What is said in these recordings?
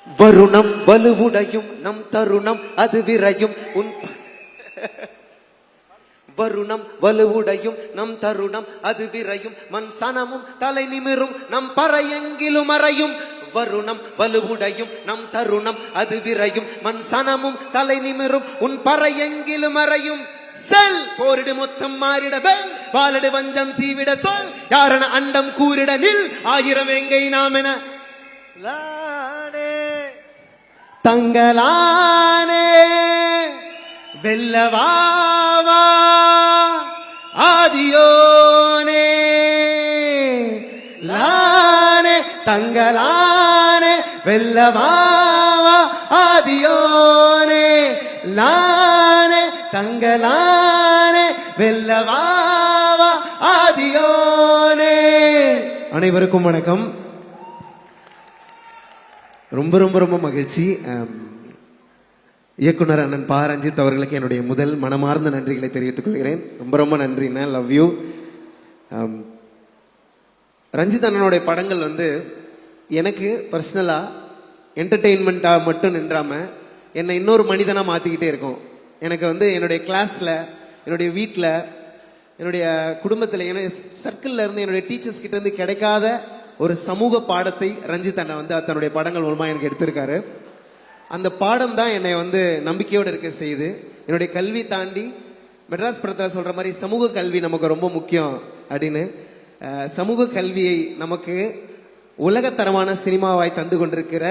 வருணம் வலுவுடையும் நம் தருணம் அது விரையும் உன் வருணம் வலுவுடையும் நம் தருணம் அது விரையும் மண் சனமும் தலை நிமிரும் நம் பறையெங்கிலும் அறையும். வருணம் வலுவுடையும் நம் தருணம் அது விரையும் மண் சனமும் தலை நிமிரும் உன் பறையெங்கிலும் அறையும். செல் போரிடு மொத்தம் மாறிட பெல் வாலிடு வஞ்சம் சீவிட சொல் யாரென அண்டம் கூறிட நில் ஆயிரம் எங்கை நாம் என தங்களானே வெல்லவாவா ஆதியோனே லானே தங்களானே வெல்லவாவா ஆதியோனே லானே தங்களானே வெல்லவாவா ஆதியோனே. அனைவருக்கும் வணக்கம். ரொம்ப ரொம்ப ரொம்ப மகிழ்ச்சி. இயக்குனர் அண்ணன் பா ரஞ்சித் அவர்களுக்கு என்னுடைய முதல் மனமார்ந்த நன்றிகளை தெரிவித்துக் கொள்கிறேன். ரொம்ப ரொம்ப நன்றிண்ணா, லவ் யூ. ரஞ்சித் அண்ணனுடைய படங்கள் எனக்கு பர்சனலாக என்டர்டெயின்மெண்ட்டாக மட்டும் நின்றாமல் என்னை இன்னொரு மனிதனாக மாற்றிக்கிட்டே இருக்கும். எனக்கு என்னுடைய கிளாஸில், என்னுடைய வீட்டில், என்னுடைய குடும்பத்தில், என்னுடைய சர்க்கிளில் இருந்து, என்னுடைய டீச்சர்ஸ் கிட்ட இருந்து கிடைக்காத ஒரு சமூக பாடத்தை ரஞ்சித் அண்ணன் தன்னுடைய படங்கள் மூலமாக எனக்கு எடுத்திருக்காரு. அந்த பாடம் தான் என்னை நம்பிக்கையோடு இருக்க செய்யுது. என்னுடைய கல்வி தாண்டி மெட்ராஸ் படத்தில் சொல்கிற மாதிரி சமூக கல்வி நமக்கு ரொம்ப முக்கியம் அப்படின்னு சமூக கல்வியை நமக்கு உலகத்தரமான சினிமாவாய் தந்து கொண்டிருக்கிற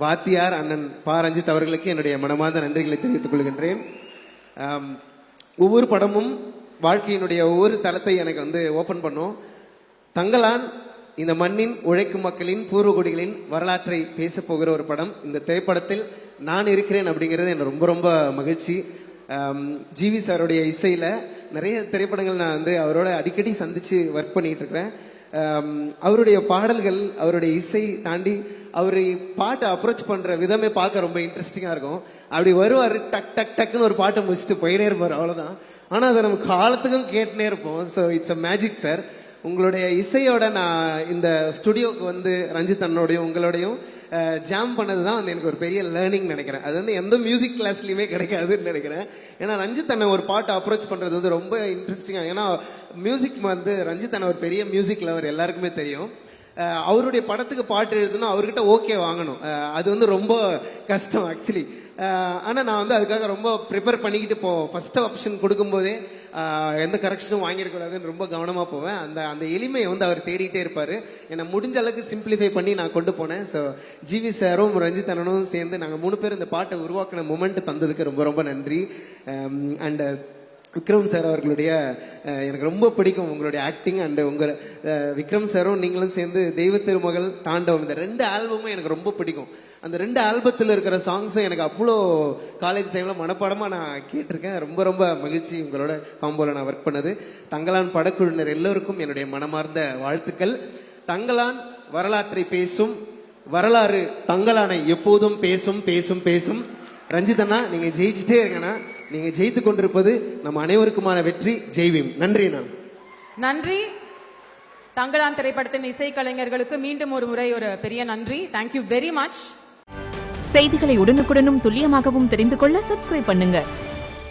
வாத்தியார் அண்ணன் பா ரஞ்சித் அவர்களுக்கு என்னுடைய மனமார்ந்த நன்றிகளை தெரிவித்துக் கொள்கின்றேன். ஒவ்வொரு படமும் வாழ்க்கையினுடைய ஒவ்வொரு தரத்தை எனக்கு ஓப்பன் பண்ணும். தங்களான் இந்த மண்ணின் உழைக்கும் மக்களின் பூர்வகுடிகளின் வரலாற்றை பேச போகிற ஒரு படம். இந்த திரைப்படத்தில் நான் இருக்கிறேன் அப்படிங்கிறது எனக்கு ரொம்ப ரொம்ப மகிழ்ச்சி. ஜிவி சாருடைய இசையில் நிறைய திரைப்படங்கள் நான் அவரோட அடிக்கடி சந்திச்சு ஒர்க் பண்ணிட்டு இருக்கிறேன். அவருடைய பாடல்கள், அவருடைய இசை தாண்டி அவர் பாட்டை அப்ரோச் பண்ற விதமே பார்க்க ரொம்ப இன்ட்ரெஸ்டிங்காக இருக்கும். அப்படி வருவார், டக் டக் டக்குன்னு ஒரு பாட்டை முடிச்சுட்டு போயிட்டே இருப்பார், அவ்வளோதான். ஆனால் அதை நம்ம காலத்துக்கும் கேட்டுனே இருப்போம். So it's a magic sir. உங்களுடைய இசையோட நான் இந்த ஸ்டுடியோவுக்கு ரஞ்சித் அண்ணனோடையும் உங்களோடையும் ஜாம் பண்ணது தான் எனக்கு ஒரு பெரிய லேர்னிங் நினைக்கிறேன். அது எந்த மியூசிக் கிளாஸ்லையுமே கிடைக்காதுன்னு நினைக்கிறேன். ஏன்னா ரஞ்சித் அண்ணன் ஒரு பாட்டை அப்ரோச் பண்ணுறது ரொம்ப இன்ட்ரெஸ்டிங்காக. ஏன்னா மியூசிக் ரஞ்சித் அண்ணன் ஒரு பெரிய மியூசிக் லவர், எல்லாருக்குமே தெரியும். அவருடைய படத்துக்கு பாட்டு எழுதுனா அவர்கிட்ட ஓகே வாங்கணும். அது ரொம்ப கஷ்டம் ஆக்சுவலி. ஆனால் நான் அதுக்காக ரொம்ப ப்ரிப்பேர் பண்ணிக்கிட்டு ஃபர்ஸ்ட் ஆப்ஷன் கொடுக்கும்போதே எந்த கரெக்ஷனும் வாங்கிடக்கூடாதுன்னு ரொம்ப கவனமாக போவேன். அந்த எளிமையை அவர் தேடிட்டே இருப்பார். என்னை முடிஞ்ச அளவுக்கு சிம்பிளிஃபை பண்ணி நான் கொண்டு போனேன். ஸோ ஜிவி சாரும் ரஞ்சித் அண்ணனும் சேர்ந்து நாங்கள் 3 பேர் இந்த பாட்டை உருவாக்கின மொமெண்ட் தந்ததுக்கு ரொம்ப ரொம்ப நன்றி. அண்ட் விக்ரம் சார் அவர்களுடைய எனக்கு ரொம்ப பிடிக்கும் உங்களுடைய ஆக்டிங். அண்ட் உங்கள் விக்ரம் சாரும் நீங்களும் சேர்ந்து தெய்வ திருமகள், தாண்டவம், இந்த 2 ஆல்பமும் எனக்கு ரொம்ப பிடிக்கும். அந்த 2 ஆல்பத்தில் இருக்கிற சாங்ஸும் எனக்கு அவ்வளோ காலேஜ் டைமில் மனப்பாடமாக நான் கேட்டிருக்கேன். ரொம்ப ரொம்ப மகிழ்ச்சி உங்களோட காம்போல நான் ஒர்க் பண்ணது. தங்களான் படக்குழுவினர் எல்லோருக்கும் என்னுடைய மனமார்ந்த வாழ்த்துக்கள். தங்களான் வரலாற்றை பேசும், வரலாறு தங்களானை எப்போதும் பேசும் பேசும் பேசும். ரஞ்சித் அண்ணா, நீங்கள் ஜெயிச்சுட்டே இருக்கேண்ணா. நீங்க ஜெயித்து கொண்டிருப்பது நம் அனைவருக்குமான வெற்றி. ஜெய்வீம். நன்றி. நன்றி. தங்களான் திரைப்படத்தின் இசைக்கலைஞர்களுக்கு மீண்டும் ஒரு முறை ஒரு பெரிய நன்றி. Thank you very much. செய்திகளை உடனுக்குடனும் துல்லியமாகவும் தெரிந்து கொள்ள சப்ஸ்கிரைப் பண்ணுங்க.